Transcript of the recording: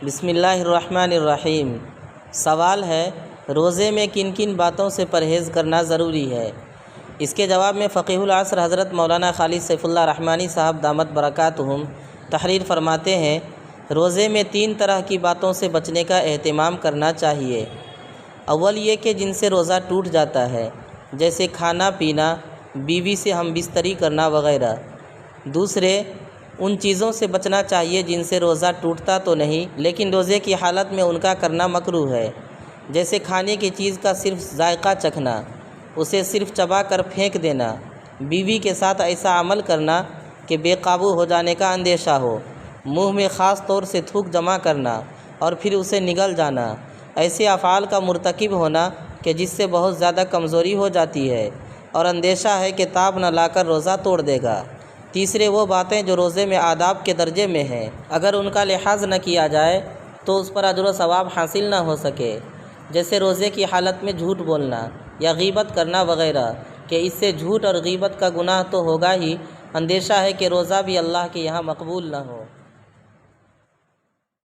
بسم اللہ الرحمن الرحیم۔ سوال ہے، روزے میں کن کن باتوں سے پرہیز کرنا ضروری ہے؟ اس کے جواب میں فقیہ العصر حضرت مولانا خالد سیف اللہ رحمانی صاحب دامت برکاتہم تحریر فرماتے ہیں، روزے میں 3 طرح کی باتوں سے بچنے کا اہتمام کرنا چاہیے۔ اول یہ کہ جن سے روزہ ٹوٹ جاتا ہے، جیسے کھانا پینا، بیوی سے ہم بستری کرنا وغیرہ۔ دوسرے، ان چیزوں سے بچنا چاہیے جن سے روزہ ٹوٹتا تو نہیں لیکن روزے کی حالت میں ان کا کرنا مکروہ ہے، جیسے کھانے کی چیز کا صرف ذائقہ چکھنا، اسے صرف چبا کر پھینک دینا، بیوی کے ساتھ ایسا عمل کرنا کہ بے قابو ہو جانے کا اندیشہ ہو، منہ میں خاص طور سے تھوک جمع کرنا اور پھر اسے نگل جانا، ایسے افعال کا مرتکب ہونا کہ جس سے بہت زیادہ کمزوری ہو جاتی ہے اور اندیشہ ہے کہ تاب نہ لا کر روزہ توڑ دے گا۔ تیسرے، وہ باتیں جو روزے میں آداب کے درجے میں ہیں، اگر ان کا لحاظ نہ کیا جائے تو اس پر اجر و ثواب حاصل نہ ہو سکے، جیسے روزے کی حالت میں جھوٹ بولنا یا غیبت کرنا وغیرہ، کہ اس سے جھوٹ اور غیبت کا گناہ تو ہوگا ہی، اندیشہ ہے کہ روزہ بھی اللہ کے یہاں مقبول نہ ہو۔